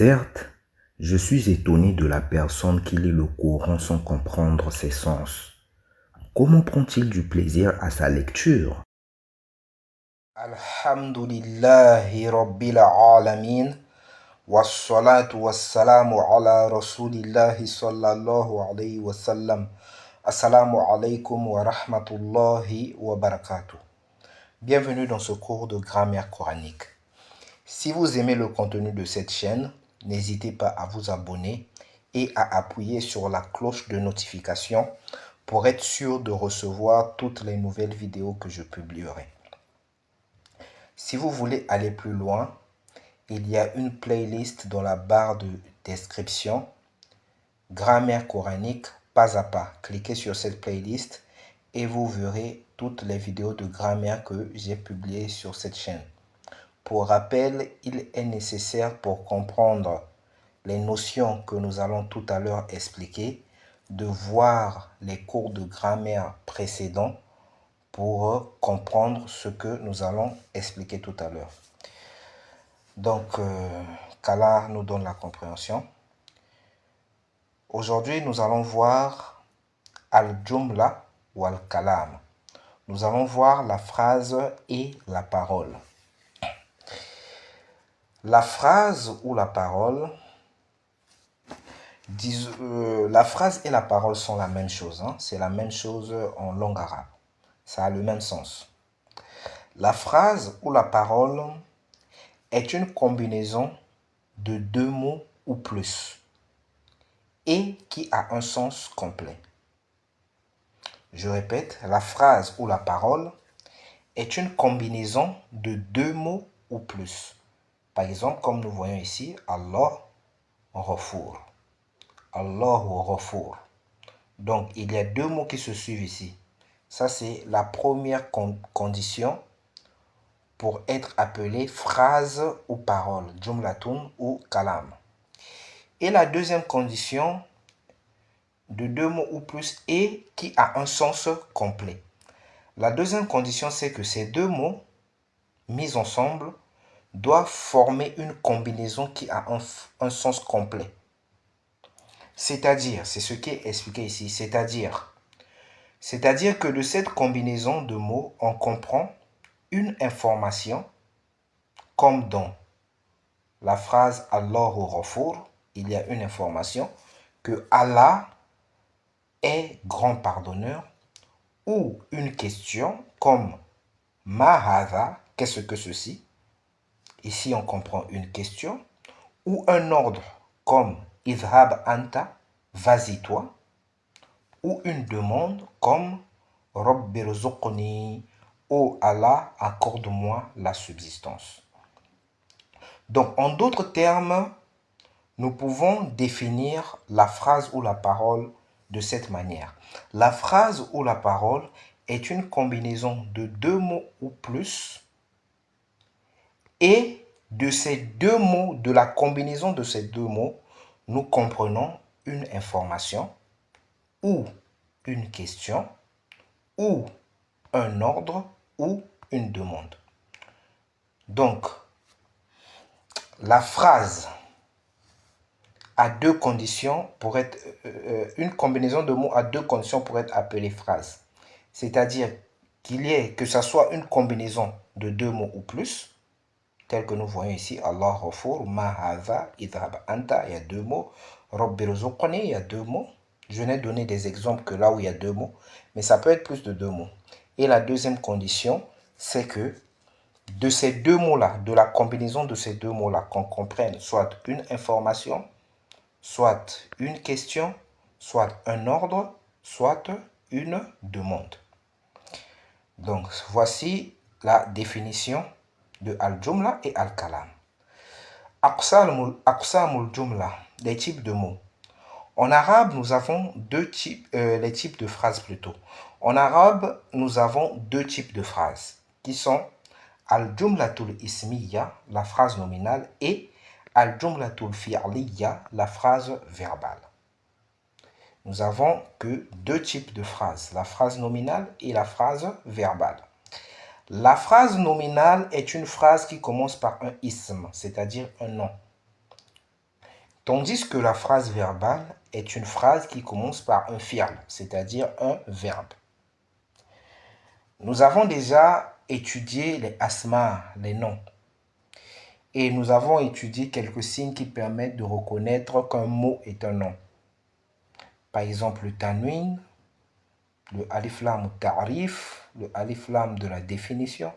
Certes, je suis étonné de la personne qui lit le Coran sans comprendre ses sens. Comment prend-il du plaisir à sa lecture? Alhamdulillahi Rabbil Alamin Wassalatu wassalamu ala Rasulillahi sallallahu alayhi wa sallam. Assalamu alaikum wa rahmatullahi wa barakatuh. Bienvenue dans ce cours de grammaire coranique. Si vous aimez le contenu de cette chaîne, n'hésitez pas à vous abonner et à appuyer sur la cloche de notification pour être sûr de recevoir toutes les nouvelles vidéos que je publierai. Si vous voulez aller plus loin, il y a une playlist dans la barre de description, grammaire coranique pas à pas. Cliquez sur cette playlist et vous verrez toutes les vidéos de grammaire que j'ai publiées sur cette chaîne. Pour rappel, il est nécessaire pour comprendre les notions que nous allons tout à l'heure expliquer, de voir les cours de grammaire précédents pour comprendre ce que nous allons expliquer tout à l'heure. Donc, qu'Allah nous donne la compréhension. Aujourd'hui, nous allons voir Al-Jumla ou Al-Kalam. Nous allons voir la phrase et la parole. La phrase ou la parole, la phrase et la parole sont la même chose. C'est la même chose en langue arabe. Ça a le même sens. La phrase ou la parole est une combinaison de deux mots ou plus et qui a un sens complet. Je répète, la phrase ou la parole est une combinaison de deux mots ou plus. Par exemple, comme nous voyons ici, Allah Ghafour. Allah Ghafour. Donc, il y a deux mots qui se suivent ici. Ça, c'est la première condition pour être appelé phrase ou parole, jumlatun ou kalam. Et la deuxième condition de deux mots ou plus et qui a un sens complet. La deuxième condition, c'est que ces deux mots mis ensemble doivent former une combinaison qui a un sens complet. C'est-à-dire, c'est ce qui est expliqué ici, c'est-à-dire que de cette combinaison de mots, on comprend une information, comme dans la phrase Allahu Ghafour, il y a une information que Allah est grand pardonneur, ou une question comme Ma hadha, qu'est-ce que ceci? Ici on comprend une question, ou un ordre comme Idhab anta, vas-y toi, ou une demande comme Rabbi rzuqni, ô Allah, accorde-moi la subsistance. Donc, en d'autres termes, nous pouvons définir la phrase ou la parole de cette manière. La phrase ou la parole est une combinaison de deux mots ou plus et de ces deux mots, de la combinaison de ces deux mots, nous comprenons une information ou une question ou un ordre ou une demande. Donc, la phrase a deux conditions pour être une combinaison de mots à deux conditions pour être appelée phrase. C'est-à-dire que ça soit une combinaison de deux mots ou plus, tel que nous voyons ici, Allah Ghafour, Ma hadha, idhab anta, il y a deux mots, Rabbi rzuqni, il y a deux mots. Je n'ai donné des exemples que là où il y a deux mots, mais ça peut être plus de deux mots. Et la deuxième condition, c'est que de ces deux mots-là, de la combinaison de ces deux mots-là, qu'on comprenne soit une information, soit une question, soit un ordre, soit une demande. Donc, voici la définition de Al-Jumla et Al-Kalam. Aqsamul Jumla, les types de mots. En arabe, nous avons les types de phrases plutôt. En arabe, nous avons deux types de phrases qui sont Al-Jumlatul Ismiya, la phrase nominale, et Al-Jumlatul Fi'liya, la phrase verbale. Nous avons que deux types de phrases, la phrase nominale et la phrase verbale. La phrase nominale est une phrase qui commence par un ism, c'est-à-dire un nom. Tandis que la phrase verbale est une phrase qui commence par un fi'l, c'est-à-dire un verbe. Nous avons déjà étudié les asma, les noms. Et nous avons étudié quelques signes qui permettent de reconnaître qu'un mot est un nom. Par exemple, le tanwin, le alif lam ta'rif, le alif lam de la définition.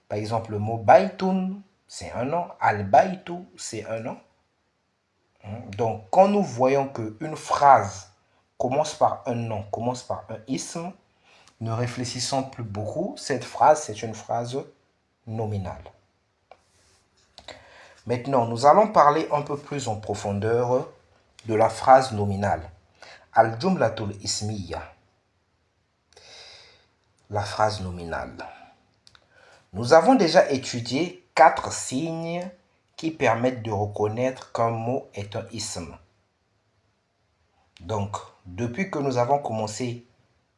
Par exemple, le mot baitun, c'est un nom. Al-baitu, c'est un nom. Donc, quand nous voyons qu'une phrase commence par un nom, commence par un isme, ne réfléchissons plus beaucoup. Cette phrase, c'est une phrase nominale. Maintenant, nous allons parler un peu plus en profondeur de la phrase nominale. Al-jumlatul ismiya. La phrase nominale. Nous avons déjà étudié 4 signes qui permettent de reconnaître qu'un mot est un isme. Donc, depuis que nous avons commencé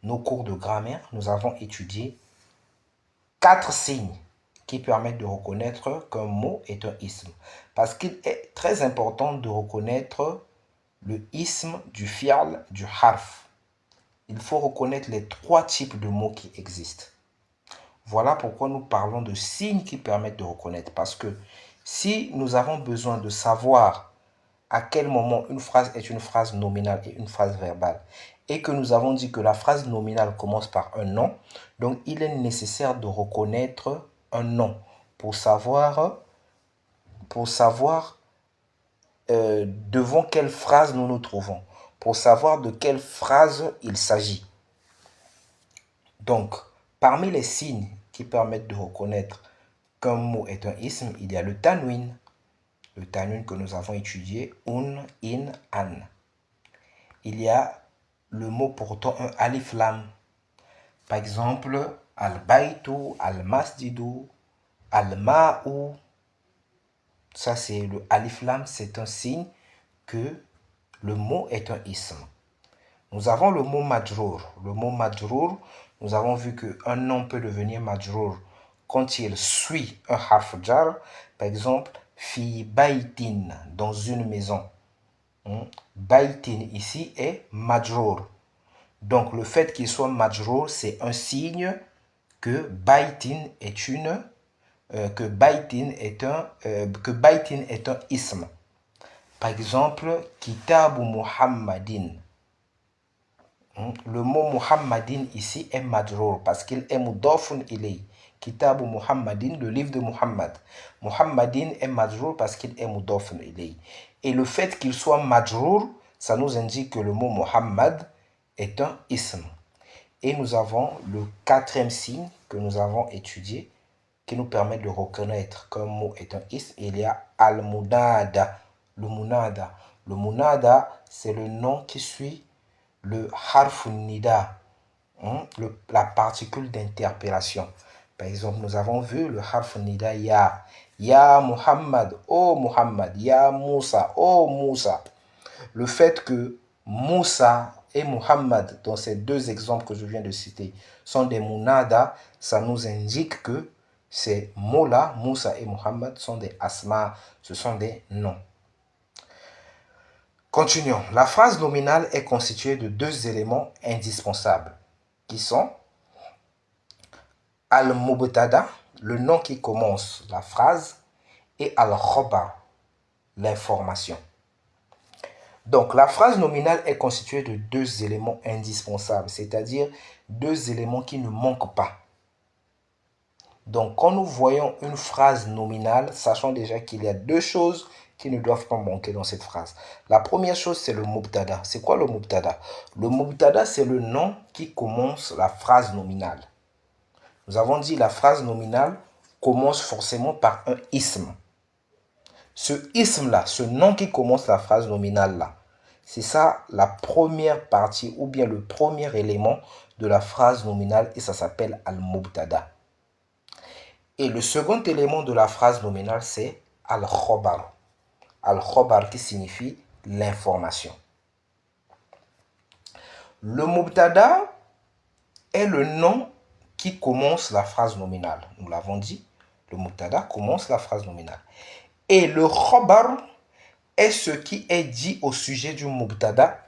nos cours de grammaire, nous avons étudié 4 signes qui permettent de reconnaître qu'un mot est un isme. Parce qu'il est très important de reconnaître le isme du fi'l, du harf. Il faut reconnaître les 3 types de mots qui existent. Voilà pourquoi nous parlons de signes qui permettent de reconnaître. Parce que si nous avons besoin de savoir à quel moment une phrase est une phrase nominale et une phrase verbale, et que nous avons dit que la phrase nominale commence par un nom, donc il est nécessaire de reconnaître un nom pour savoir devant quelle phrase nous nous trouvons, pour savoir de quelle phrase il s'agit. Donc, parmi les signes qui permettent de reconnaître qu'un mot est un isme, il y a le tanwin. Le tanwin que nous avons étudié, un, in, an. Il y a le mot portant un alif lam. Par exemple, al-baytu, al-masjidu, al-ma'u. Ça, c'est le alif lam, c'est un signe que le mot est un isme. Nous avons le mot majrour. Le mot majrour, nous avons vu qu'un nom peut devenir majrour quand il suit un harf jar. Par exemple, fi baitin, dans une maison. Baitin ici est majrour. Donc le fait qu'il soit majrour, c'est un signe que baitin est un isme. Par exemple, kitabu muhammadin. Le mot muhammadin ici est majrour parce qu'il est mudafun ilay. Kitabu muhammadin, le livre de Muhammad. Muhammadin est majrour parce qu'il est mudafun ilay. Et le fait qu'il soit majrour, ça nous indique que le mot Muhammad est un ism. Et nous avons le 4e signe que nous avons étudié qui nous permet de reconnaître qu'un mot est un ism. Il y a al-munada. Le munada. Le munada, c'est le nom qui suit le harf nida, la particule d'interpellation. Par exemple, nous avons vu le harf nida ya. Ya Muhammad, oh Muhammad. Ya Moussa, oh Moussa. Le fait que Moussa et Muhammad, dans ces 2 exemples que je viens de citer, sont des munada, ça nous indique que ces mots-là, Moussa et Muhammad, sont des asma, ce sont des noms. Continuons. La phrase nominale est constituée de 2 éléments indispensables, qui sont al-mubtada, le nom qui commence la phrase, et al-khobar, l'information. Donc, la phrase nominale est constituée de 2 éléments indispensables, c'est-à-dire 2 éléments qui ne manquent pas. Donc, quand nous voyons une phrase nominale, sachons déjà qu'il y a 2 choses qui ne doivent pas manquer dans cette phrase. La première chose, c'est le mubtada. C'est quoi le mubtada? Le mubtada, c'est le nom qui commence la phrase nominale. Nous avons dit la phrase nominale commence forcément par un isme. Ce isme-là, ce nom qui commence la phrase nominale-là, c'est ça la première partie ou bien le premier élément de la phrase nominale et ça s'appelle al-mubtada. Et le second élément de la phrase nominale, c'est al-khobar. Al-khobar qui signifie l'information. Le mubtada est le nom qui commence la phrase nominale. Nous l'avons dit, le mubtada commence la phrase nominale. Et le khobar est ce qui est dit au sujet du mubtada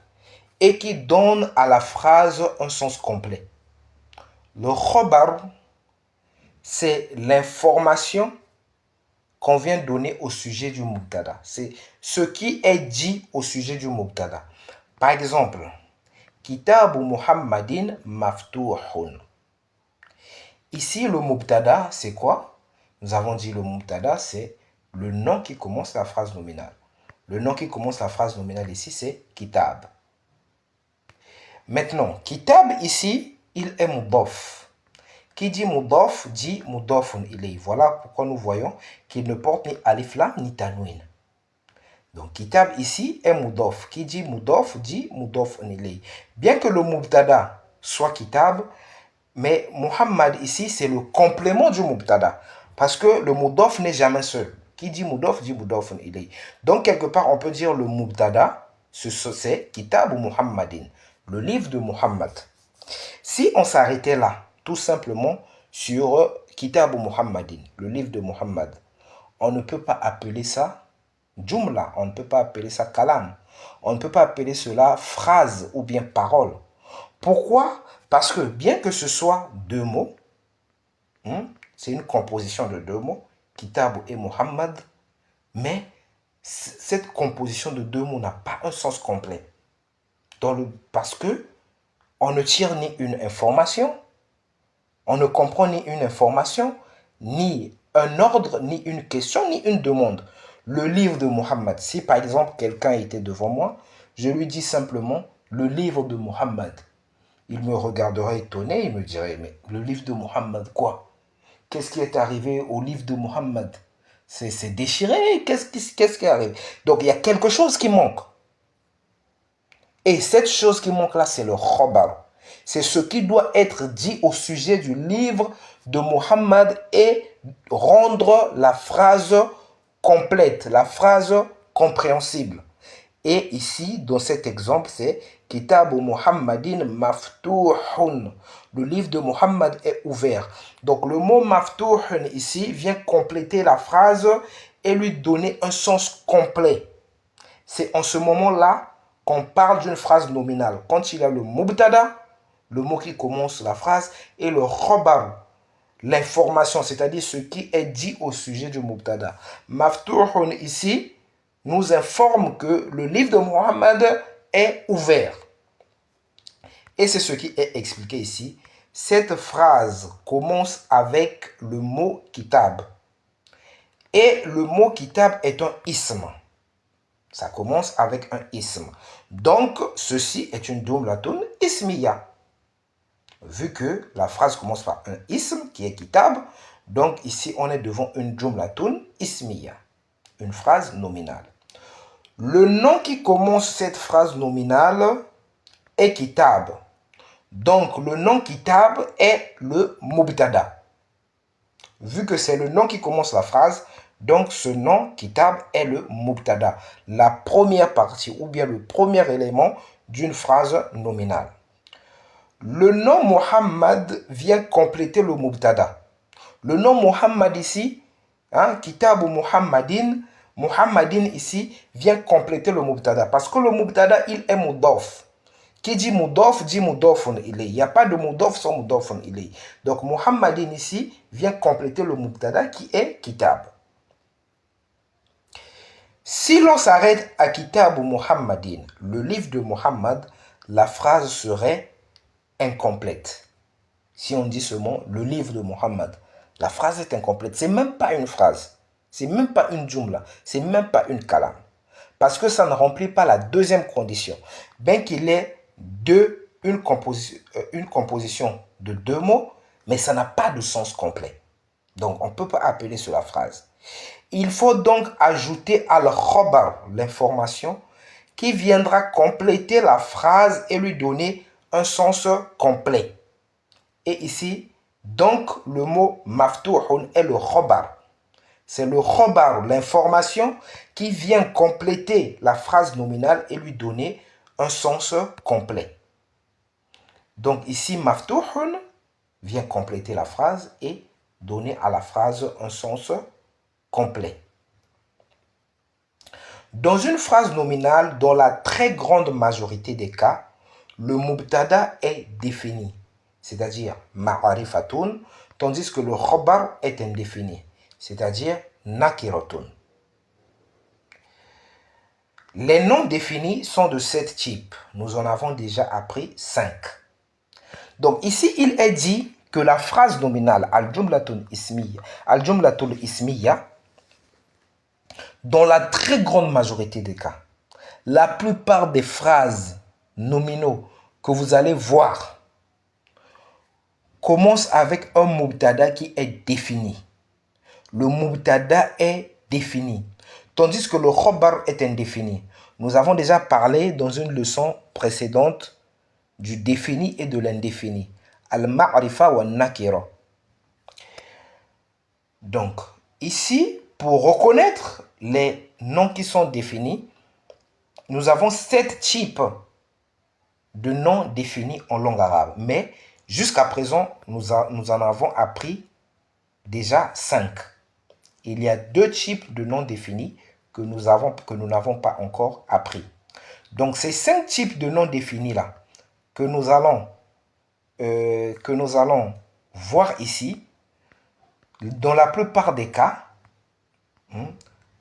et qui donne à la phrase un sens complet. Le khobar, c'est l'information qu'on vient donner au sujet du mubtada. C'est ce qui est dit au sujet du mubtada. Par exemple, Kitabu Muhammadin maftuhun. Ici, le mubtada, c'est quoi? Nous avons dit le mubtada, c'est le nom qui commence la phrase nominale. Le nom qui commence la phrase nominale ici, c'est kitab. Maintenant, kitab ici, il est mudaf. Qui dit mudaf dit mudafun ilayh. Voilà pourquoi nous voyons qu'il ne porte ni alif lam ni tanwin. Donc kitab ici est mudaf. Qui dit mudaf dit mudafun ilayh. Bien que le mubtada soit kitab, mais Muhammad ici c'est le complément du mubtada. Parce que le mudaf n'est jamais seul. Qui dit mudaf dit mudafun ilayh. Donc quelque part on peut dire le mubtada, c'est kitab ou Muhammadin, le livre de Muhammad. Si on s'arrêtait là, tout simplement sur Kitab Muhammadin, le livre de Muhammad, on ne peut pas appeler ça jumla, on ne peut pas appeler ça kalam, on ne peut pas appeler cela phrase ou bien parole. Pourquoi? Parce que bien que ce soit deux mots, c'est une composition de deux mots, Kitab et Muhammad, mais cette composition de deux mots n'a pas un sens complet. Parce que on ne tire ni une information, on ne comprend ni une information, ni un ordre, ni une question, ni une demande. Le livre de Muhammad, si par exemple quelqu'un était devant moi, je lui dis simplement le livre de Muhammad. Il me regarderait étonné, il me dirait, mais le livre de Muhammad, quoi? Qu'est-ce qui est arrivé au livre de Muhammad? C'est déchiré, qu'est-ce qui arrive? Donc il y a quelque chose qui manque. Et cette chose qui manque là, c'est le khobar. C'est ce qui doit être dit au sujet du livre de Muhammad et rendre la phrase complète, la phrase compréhensible. Et ici, dans cet exemple, c'est Kitabu Muhammadin maftuhun. Le livre de Muhammad est ouvert. Donc le mot maftuhun ici vient compléter la phrase et lui donner un sens complet. C'est en ce moment-là qu'on parle d'une phrase nominale. Quand il y a le mubtada, le mot qui commence la phrase, et le khobar, l'information, c'est-à-dire ce qui est dit au sujet du mubtada. Maftuhun ici nous informe que le livre de Muhammad est ouvert. Et c'est ce qui est expliqué ici. Cette phrase commence avec le mot kitab. Et le mot kitab est un ism. Ça commence avec un ism. Donc, ceci est une jumlatun ismiya. Vu que la phrase commence par un ism qui est kitab, donc ici on est devant une jumlatun ismiya, une phrase nominale. Le nom qui commence cette phrase nominale est kitab. Donc le nom kitab est le mubtada. Vu que c'est le nom qui commence la phrase, donc ce nom kitab est le mubtada, la première partie ou bien le premier élément d'une phrase nominale. Le nom Muhammad vient compléter le mubtada. Le nom Muhammad ici, Kitab ou Muhammadin, Muhammadin ici vient compléter le mubtada. Parce que le mubtada, il est mudaf. Qui dit mudaf dit mudafun ilayh. Il n'y a pas de mudaf sans mudafun ilayh. Donc Muhammadin ici vient compléter le mubtada qui est Kitab. Si l'on s'arrête à Kitab ou Muhammadin, le livre de Muhammad, la phrase serait incomplète. Si on dit seulement le livre de Muhammad, la phrase est incomplète. C'est même pas une phrase. C'est même pas une jumla. C'est même pas une kalam. Parce que ça ne remplit pas la deuxième condition. Bien qu'il ait une composition de deux mots, mais ça n'a pas de sens complet. Donc on ne peut pas appeler cela phrase. Il faut donc ajouter al-khobar, l'information, qui viendra compléter la phrase et lui donner un sens complet. Et ici, donc, le mot maftuhun est le khobar. C'est le khobar, l'information, qui vient compléter la phrase nominale et lui donner un sens complet. Donc ici, maftuhun vient compléter la phrase et donner à la phrase un sens complet. Dans une phrase nominale, dans la très grande majorité des cas, le mubtada est défini, c'est-à-dire ma'arifatun, tandis que le khabar est indéfini, c'est-à-dire nakiratun. Les noms définis sont de 7 types. Nous en avons déjà appris 5. Donc ici, il est dit que la phrase nominale al-jumlatul ismiya, dans la très grande majorité des cas, la plupart des phrases nominaux que vous allez voir commencent avec un mubtada qui est défini. Le mubtada est défini, tandis que le khabar est indéfini. Nous avons déjà parlé dans une leçon précédente du défini et de l'indéfini. Al-ma'rifa wa nakira. Donc, ici, pour reconnaître les noms qui sont définis, nous avons 7 types de noms définis en langue arabe. Mais jusqu'à présent, nous en avons appris déjà 5. Il y a 2 types de noms définis que nous n'avons pas encore appris. Donc, ces 5 types de noms définis-là que nous allons voir ici, dans la plupart des cas,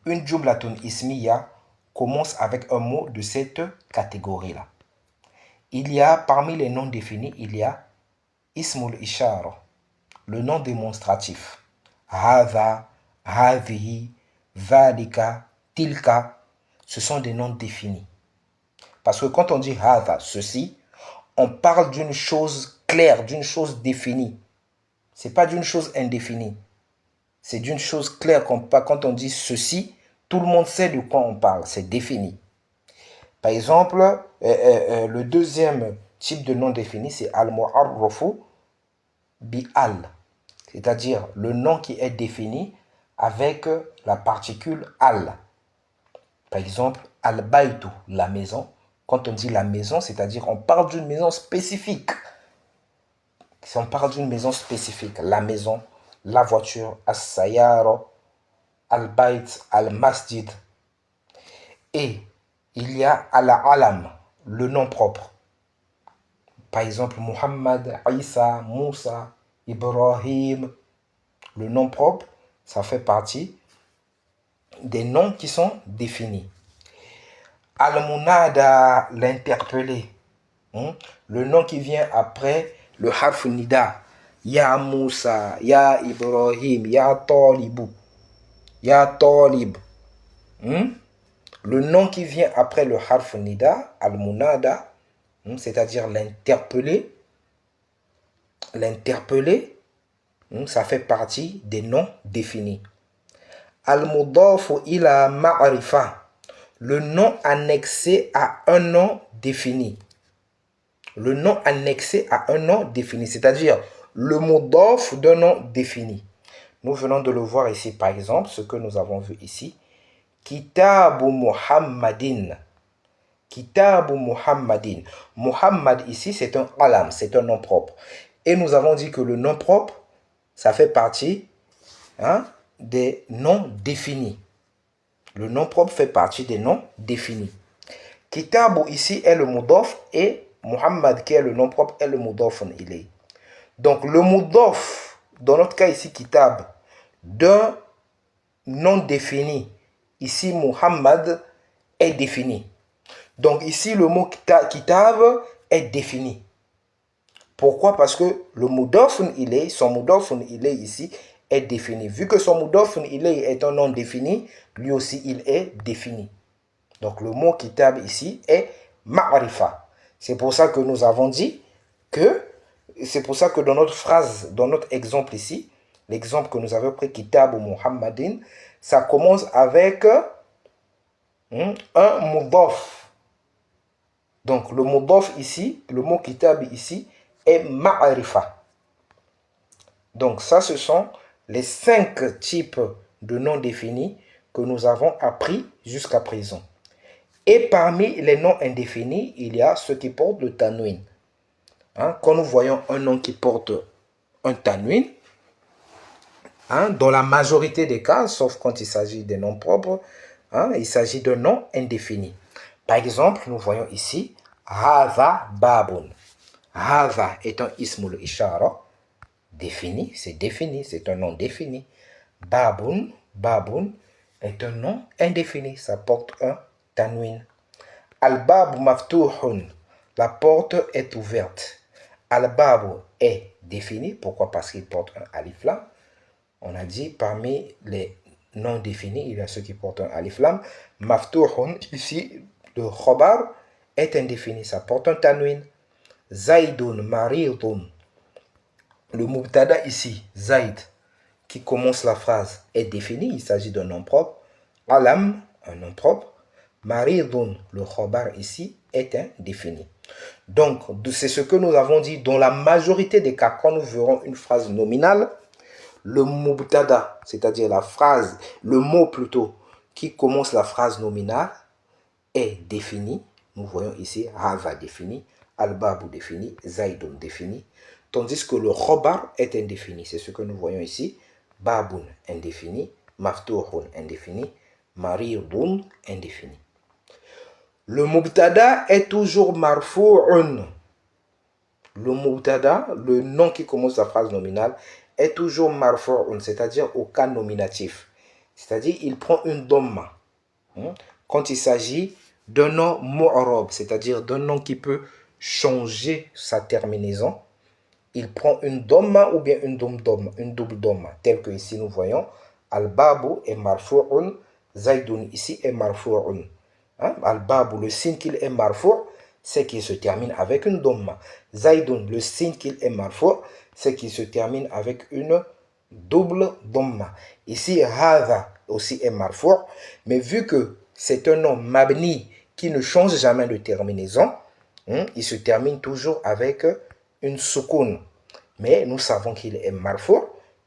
une jumlatun ismiya commence avec un mot de cette catégorie-là. Il y a, parmi les noms définis, il y a ismul ishara, le nom démonstratif. Hadha, hadhihi, dhalika, tilka, ce sont des noms définis. Parce que quand on dit hadha, ceci, on parle d'une chose claire, d'une chose définie. Ce n'est pas d'une chose indéfinie. C'est d'une chose claire. Quand on dit ceci, tout le monde sait de quoi on parle. C'est défini. Par exemple, le deuxième type de nom défini, c'est al-mu'arrafu bi-al. C'est-à-dire le nom qui est défini avec la particule al. Par exemple, al-baytu, la maison. Quand on dit la maison, c'est-à-dire on parle d'une maison spécifique. Si on parle d'une maison spécifique, la maison, la voiture, as-sayara, al-bayt, al-masjid. Et il y a al-alam, le nom propre. Par exemple, Muhammad, Isa, Moussa, Ibrahim. Le nom propre, ça fait partie des noms qui sont définis. Al-munada, l'interpellé. Le nom qui vient après le harf nida. Ya Moussa, Ya Ibrahim, Ya Talibu, Ya Talib. Le nom qui vient après le harf nida, al-munada, c'est-à-dire l'interpellé. L'interpellé, ça fait partie des noms définis. Al-mudafu ila ma'rifa, le nom annexé à un nom défini. Le nom annexé à un nom défini, c'est-à-dire le mudaf d'un nom défini. Nous venons de le voir ici, par exemple, ce que nous avons vu ici. Kitabu Muhammadin. Kitabu Muhammadin. Muhammad ici, c'est un alam, c'est un nom propre. Et nous avons dit que le nom propre, ça fait partie des noms définis. Le nom propre fait partie des noms définis. Kitabu ici est le mudaf et Muhammad qui est le nom propre est le mudaf ilayh. Donc le mudaf, dans notre cas ici kitab, d'un nom défini, ici Muhammad est défini. Donc ici le mot kitab est défini. Pourquoi? Parce que le mudaf ilayh, son mudaf ilayh ici est défini. Vu que son mudaf ilayh est un nom défini, lui aussi il est défini. Donc le mot kitab ici est ma'rifa. C'est pour ça que nous avons dit que, c'est pour ça que dans notre phrase, dans notre exemple ici, l'exemple que nous avons pris, kitab ou Muhammadin, ça commence avec un mudaf. Donc le mudaf ici, le mot kitab ici, est ma'rifa. Donc ça, ce sont les 5 types de noms définis que nous avons appris jusqu'à présent. Et parmi les noms indéfinis, il y a ceux qui portent le tanwin. Quand nous voyons un nom qui porte un tanwin, dans la majorité des cas, sauf quand il s'agit des noms propres, Il s'agit d'un nom indéfini. Par exemple, nous voyons ici Hava babun. Hava est un ismul ishara, défini, c'est un nom défini. Babun, babun est un nom indéfini, ça porte un tanwin. Al-babu maftuhun, la porte est ouverte. Al-babu est défini, pourquoi? Parce qu'il porte un alif lam. On a dit parmi les non définis, il y a ceux qui portent un alif lam. Maftuhun, ici, le khobar est indéfini, ça porte un tanwin. Zaidun maridun, le mubtada ici, Zaid, qui commence la phrase, est défini, il s'agit d'un nom propre. Alam, un nom propre. Maridun, le khobar ici, est indéfini. Donc, c'est ce que nous avons dit dans la majorité des cas, quand nous verrons une phrase nominale, le mubtada, c'est-à-dire la phrase, le mot plutôt, qui commence la phrase nominale, est défini. Nous voyons ici, Hava défini, Al-Babu défini, Zaidun défini. Tandis que le khobar est indéfini. C'est ce que nous voyons ici. Babun indéfini, Maftuhun indéfini, Maridun indéfini. Le mubtada est toujours marfu'un. Le mubtada, le nom qui commence la phrase nominale, est toujours marfu'un, c'est-à-dire au cas nominatif. C'est-à-dire il prend une dhamma. Quand il s'agit d'un nom mu'rab, c'est-à-dire d'un nom qui peut changer sa terminaison, il prend une dhamma ou bien une double dhamma, tel que ici nous voyons al-babu est marfu'un, zaidun ici est marfu'un. Al-babu, le signe qu'il est marfu', c'est qu'il se termine avec une dhamma. Zaidun, le signe qu'il est marfu', c'est qu'il se termine avec une double dhamma. Ici hadha aussi est marfu', mais vu que c'est un nom mabni qui ne change jamais de terminaison, il se termine toujours avec une soukoun. Mais nous savons qu'il est marfu'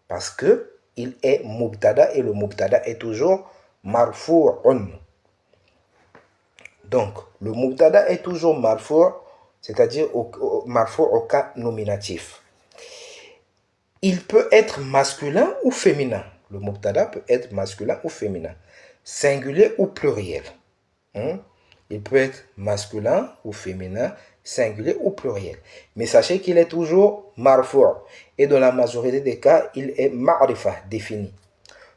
parce qu'il est mubtada et le mubtada est toujours marfu'un. Donc, le mubtada est toujours marfu', c'est-à-dire marfu' au cas nominatif. Il peut être masculin ou féminin. Le mubtada peut être masculin ou féminin, singulier ou pluriel. Il peut être masculin ou féminin, singulier ou pluriel. Mais sachez qu'il est toujours marfu'. Et dans la majorité des cas, il est ma'rifa, défini.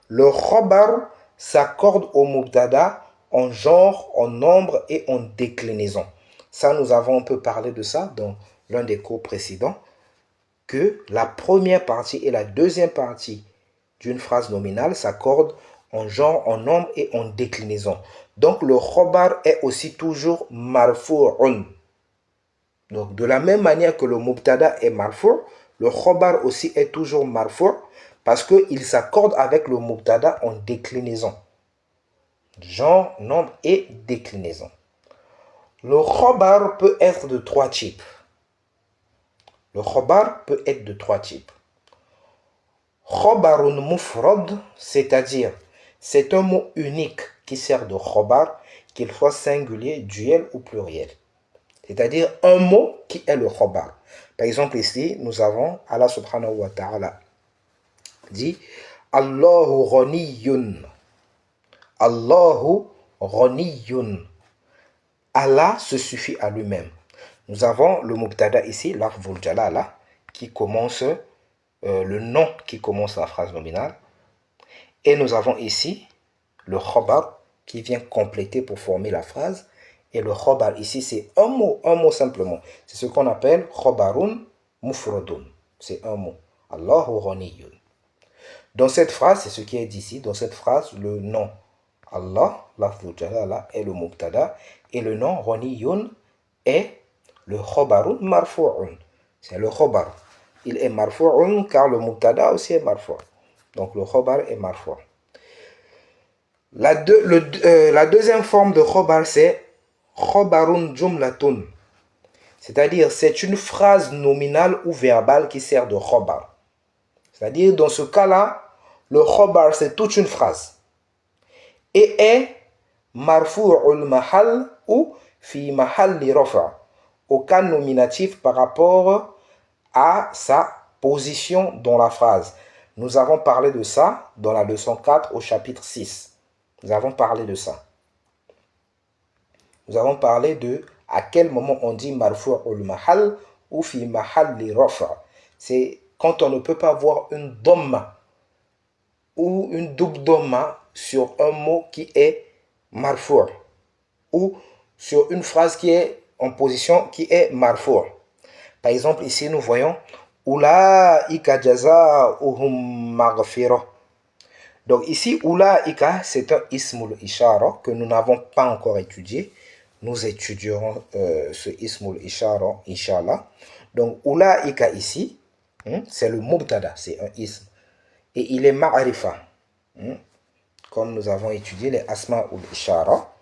Le khobar s'accorde au mubtada en genre, en nombre et en déclinaison. Ça, nous avons un peu parlé de ça dans l'un des cours précédents, que la première partie et la deuxième partie d'une phrase nominale s'accordent en genre, en nombre et en déclinaison. Donc, le khobar est aussi toujours marfu'un. Donc, de la même manière que le mubtada est marfu', le khobar aussi est toujours marfu' parce qu'il s'accorde avec le mubtada en déclinaison. Genre, nombre et déclinaison. Le khobar peut être de trois types. Le khobar peut être de trois types. Khobarun mufrad, c'est-à-dire c'est un mot unique qui sert de khobar, qu'il soit singulier, duel ou pluriel. C'est-à-dire un mot qui est le khobar. Par exemple ici, nous avons Allah subhanahu wa ta'ala dit Allahu ghaniyun. Allahu ghaniyun. Allah se suffit à lui-même. Nous avons le mubtada ici, lafzul jalala, qui commence, le nom qui commence la phrase nominale. Et nous avons ici le khobar qui vient compléter pour former la phrase. Et le khobar ici, c'est un mot simplement. C'est ce qu'on appelle khobarun mufradun. C'est un mot. Allahu ghaniyun. Dans cette phrase, c'est ce qui est dit ici, dans cette phrase, le nom Allah, lafzul jalala, est le mubtada. Et le nom ghaniyun est le khobarun marfu'un. C'est le khobar. Il est marfu'un car le mubtada aussi est marfu'. Donc le khobar est marfu'. La deuxième forme de khobar, c'est khobarun jumlatun. C'est-à-dire, c'est une phrase nominale ou verbale qui sert de khobar. C'est-à-dire, dans ce cas-là, le khobar, c'est toute une phrase. Et est marfu'ul mahal ou fi mahalli rafa, au cas nominatif par rapport à sa position dans la phrase. Nous avons parlé de ça dans la leçon 4 au chapitre 6. Nous avons parlé de ça. Nous avons parlé de à quel moment on dit marfu'ul mahal ou fi mahal li rafa. C'est quand on ne peut pas voir une dhamma ou une double dhamma sur un mot qui est marfu' ou sur une phrase qui est en position qui est marfu'. Par exemple, ici nous voyons Ulaika jaza'uhum maghfirah. Donc ici, Ulaika, c'est un ismul ishara que nous n'avons pas encore étudié. Nous étudierons ce ismul ishara, inshallah. Donc Ulaika ici, c'est le mubtada, c'est un ism. Et il est ma'arifa. Comme nous avons étudié les asma ul ishara.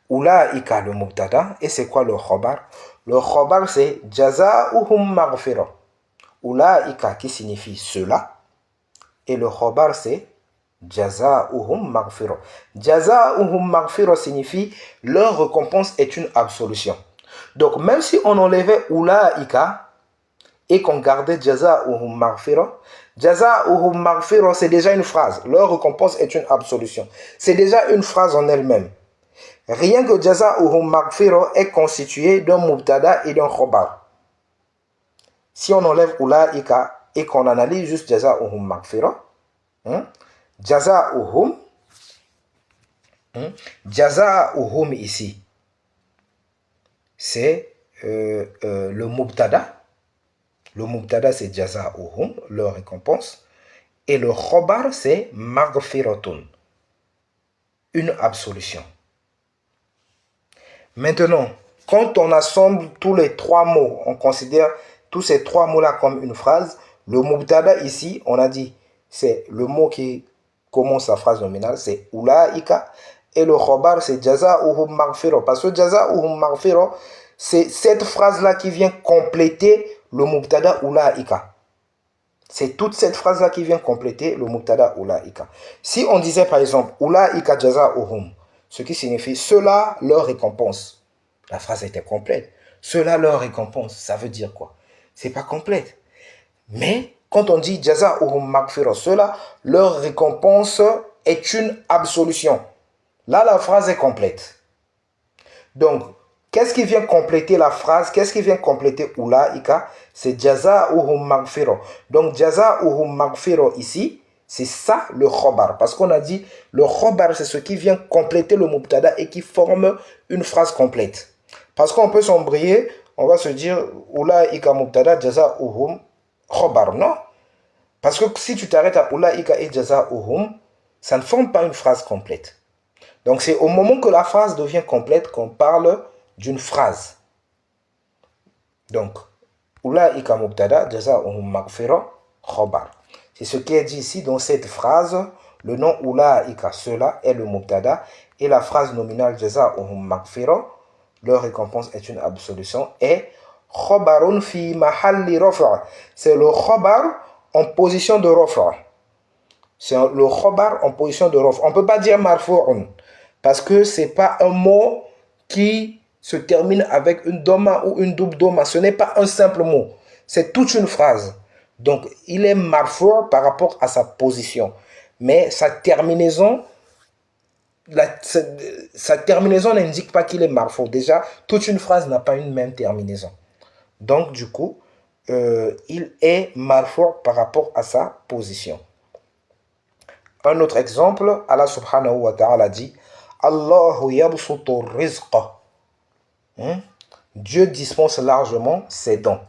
Ulaika le mubtada. Et c'est quoi le khabar? Le khabar c'est jaza'uhum maghfirah. Ulaika qui signifie cela. Et le khabar c'est jaza'uhum maghfirah. Jaza'uhum maghfirah signifie leur récompense est une absolution. Donc même si on enlevait ulaika et qu'on gardait jaza'uhum maghfirah, jaza'uhum maghfirah c'est déjà une phrase. Leur récompense est une absolution. C'est déjà une phrase en elle-même. Rien que jaza'uhum maghfirah est constitué d'un mubtada et d'un khabar. Si on enlève ulaika et qu'on analyse juste jaza'uhum maghfirah, jaza'uhum, jaza'uhum ici, c'est le mubtada. Le mubtada c'est jaza'uhum, leur récompense. Et le khabar c'est maghfiratun, une absolution. Maintenant, quand on assemble tous les trois mots, on considère tous ces trois mots-là comme une phrase. Le mubtada ici, on a dit, c'est le mot qui commence la phrase nominale, c'est ulaika. Et le khabar, c'est jaza'uhum maghfirah. Parce que jaza'uhum maghfirah, c'est cette phrase-là qui vient compléter le mubtada ulaika. C'est toute cette phrase-là qui vient compléter le mubtada ulaika. Si on disait par exemple, ulaika jaza'uhum, ce qui signifie cela leur récompense. La phrase était complète. Cela leur récompense, ça veut dire quoi? C'est pas complète. Mais quand on dit jaza'uhum maghfirah, cela leur récompense est une absolution. Là, la phrase est complète. Donc, qu'est-ce qui vient compléter la phrase? Qu'est-ce qui vient compléter ulaika? C'est jaza'uhum maghfirah. Donc, jaza'uhum maghfirah ici, c'est ça le khabar. Parce qu'on a dit, le khabar, c'est ce qui vient compléter le mubtada et qui forme une phrase complète. Parce qu'on peut s'embrayer, on va se dire, ulaika mubtada, jaza'uhum khabar. Non. Parce que si tu t'arrêtes à ulaika et jaza'uhum, ça ne forme pas une phrase complète. Donc c'est au moment que la phrase devient complète qu'on parle d'une phrase. Donc, ulaika mubtada, jaza'uhum maghfirah, khabar. C'est ce qui est dit ici dans cette phrase. Le nom ulaika, cela est le mubtada. Et la phrase nominale jaza'uhum maghfirah, leur récompense est une absolution, est khabarun fi mahalli rafa'. C'est le khabar en position de rafa'. C'est le khabar en position de rafa'. On ne peut pas dire marfu'un parce que ce n'est pas un mot qui se termine avec une doma ou une double doma. Ce n'est pas un simple mot. C'est toute une phrase. Donc, il est marfu' par rapport à sa position. Mais sa terminaison, sa terminaison n'indique pas qu'il est marfu'. Déjà, toute une phrase n'a pas une même terminaison. Donc, du coup, il est marfu' par rapport à sa position. Un autre exemple, Allah subhanahu wa ta'ala dit Allahu yabsutu rizqa. Dieu dispense largement ses dons.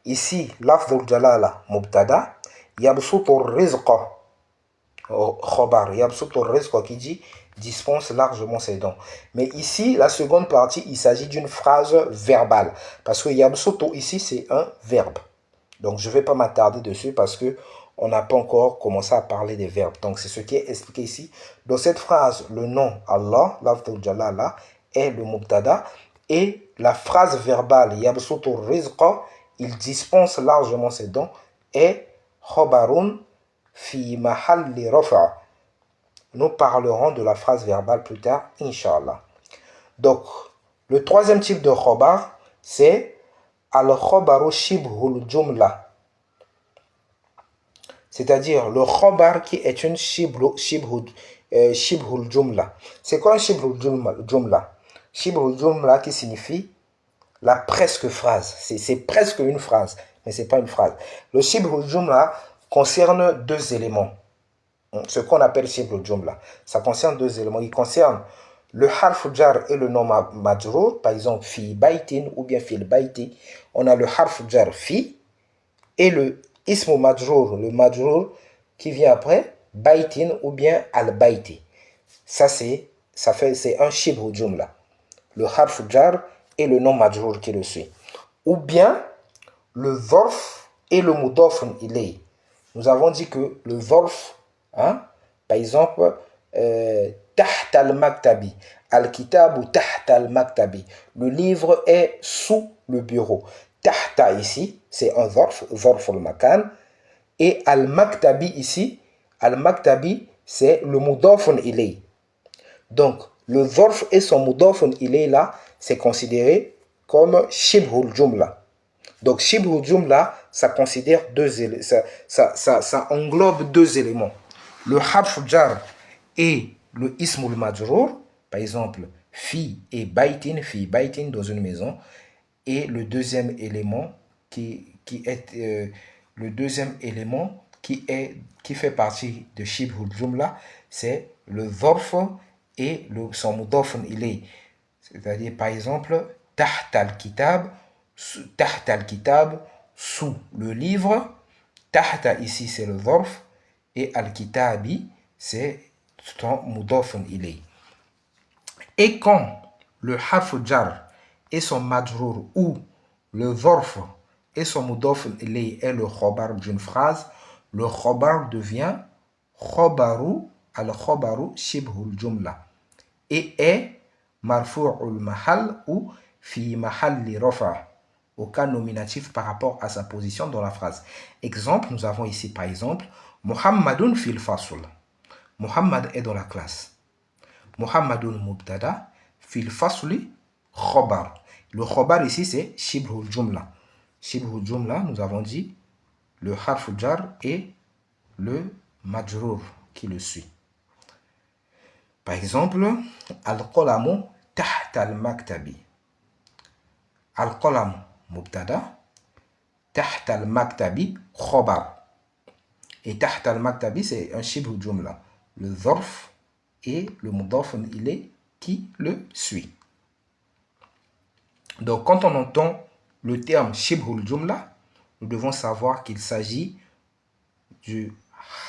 Ici, lafdul jalala mubtada, yabsutu rizqa. Khobar, yabsutu rizqa qui dit dispense largement ses dons. Mais ici, la seconde partie, il s'agit d'une phrase verbale. Parce que yabsutu ici, c'est un verbe. Donc, je ne vais pas m'attarder dessus parce que on n'a pas encore commencé à parler des verbes. Donc, c'est ce qui est expliqué ici. Dans cette phrase, le nom Allah, lafdul jalala, est le mubtada. Et la phrase verbale, yabsutu rizqa, il dispense largement ses dons, est khabarun fi mahalli rafa'. Nous parlerons de la phrase verbale plus tard, inshallah. Donc, le troisième type de khabar, c'est al-khabaru shibhul jumla. C'est-à-dire le khabar qui est une Shibhul Jumla. C'est quoi un Shibhul Jumla? Shibhul Jumla qui signifie la presque phrase. C'est presque une phrase, mais c'est pas une phrase. Le Shibhul Jumla concerne deux éléments. Ce qu'on appelle Shibhul Jumla. Ça concerne deux éléments. Il concerne le harf jar et le nom majrour. Par exemple, fi baitin ou bien fil baiti. On a le harf jar fi et le ismu majrour, le majrour qui vient après, baitin ou bien al-baiti. Ça, c'est un shibhu jumla. Le harf jar et le nom majrour qui le suit. Ou bien le zorf et le mudafun ilay. Nous avons dit que le zorf, par exemple, tahta al-maktabi. Al-kitab ou tahta al-maktabi. Le livre est sous le bureau. Tahta ici, c'est un zorf al-makan. Et al-maktabi ici, al-maktabi, c'est le mudafun ilay. Donc, le zorf et son mudafun ilay là, c'est considéré comme shibhul jumla. Donc, shibhul jumla, ça considère ça englobe deux éléments. Le harf jar et le ismul majrour, par exemple, fi et baitin dans une maison. Et le deuxième élément qui fait partie de shibhul jumla, c'est le zorf et son mudafun ilay. C'est-à-dire, par exemple, tahta al-kitab, sous le livre. Tahta ici, c'est le zorf. Et al-kitabi, c'est son mudafun ilay. Et quand le harf jar et son majrour ou le zorf et son mudafun ilay est le khobar d'une phrase, le khobar devient khobaru al-khobaru shibhul jumla et est marfu'ul mahal ou fi mahalli rafa au cas nominatif par rapport à sa position dans la phrase. Exemple, nous avons ici par exemple Muhammadun fil fasl. Muhammad est dans la classe. Muhammadun mubtada fil fasli khobar. Le khobar ici c'est shibhul jumla. Shibhul jumla, nous avons dit le harf jar et le majrour qui le suit. Par exemple, al-qalamu tahta al-maktabi. Al-qalam mubtada, tahta al-maktabi khobar. Et tahta al-maktabi, c'est un shibhu jumla. Le zorf et le mudafun ilay qui le suit. Donc, quand on entend le terme shibhu jumla, nous devons savoir qu'il s'agit du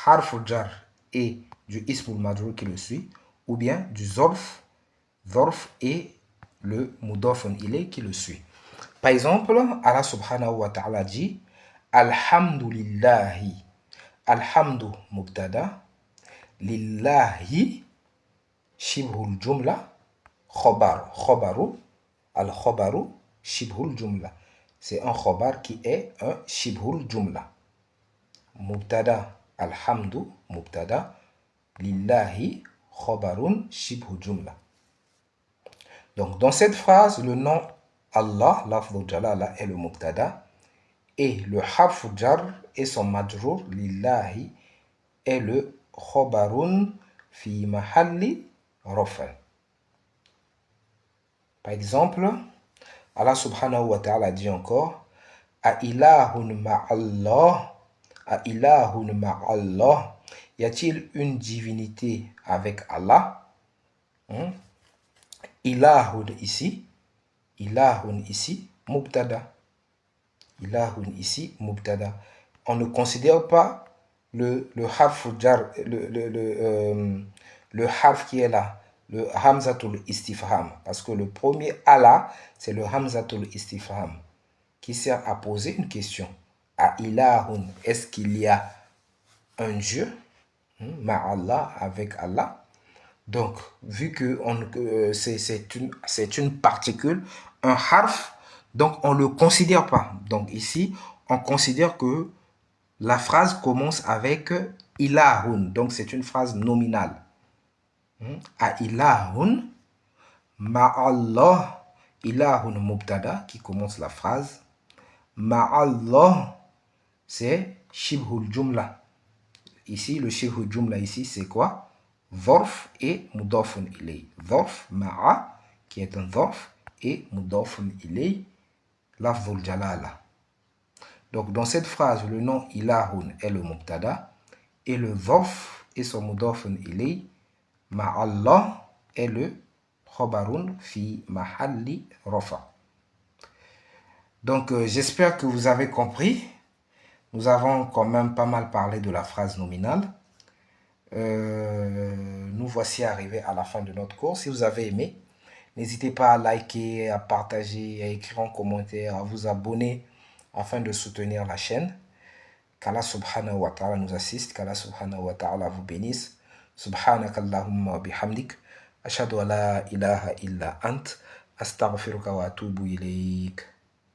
harf jar et du ismul majrour qui le suit, ou bien du zorf et le mudafun ilay qui le suit. Par exemple, Allah subhanahu wa ta'ala dit Alhamdulillahi. Alhamdu mubtada, lillahi shibhul jumla, khobaru, al-khobaru shibhul jumla. C'est un khobar qui est un shibhul jumla. Mubtada, alhamdu mubtada, lillahi khobarun shibhul jumla. Donc, dans cette phrase, le nom Allah, lafdhu jalala, est le mubtada et le harf jar et son majrour, lillahi, est le khobarun fi mahalli rafa. Par exemple, Allah subhanahu wa ta'ala dit encore A ilahun ma'allah, a ilahun ma'allah. Y a-t-il une divinité avec Allah? Ilahun ici, mubtada. Ilahun ici, mubtada. On ne considère pas le harf jar, le harf qui est là, le hamzatul istifham, parce que le premier Allah, c'est le hamzatul istifham, qui sert à poser une question. A ilahun, est-ce qu'il y a un Dieu, ma'allah, avec Allah? Donc, vu que c'est une particule, un harf, donc on ne le considère pas. Donc ici, on considère que la phrase commence avec ilahun. Donc c'est une phrase nominale. A ilahun, ma'allah, ilahun mubtada qui commence la phrase. Ma'allah, c'est shibhul jumla. Ici, le shibhul jumla ici, c'est quoi? Dharf et mudafun ilay. Dharf ma'a, qui est un dharf, et mudafun ilay, lafzul jalala. Donc dans cette phrase, le nom ilahun est le mubtada et le dharf et son mudafun ilay, ma'allah est le khabarun fi mahalli rafa. Donc j'espère que vous avez compris. Nous avons quand même pas mal parlé de la phrase nominale. Nous voici arrivés à la fin de notre cours. Si vous avez aimé, n'hésitez pas à liker, à partager, à écrire en commentaire, à vous abonner afin de soutenir la chaîne. Qu'Allah subhanahu wa ta'ala nous assiste, qu'Allah subhanahu wa ta'ala vous bénisse. Subhanakallahumma wa bihamdik. Ashhadu an la ilaha illa ant. Astaghfiruka wa atubu ilayk.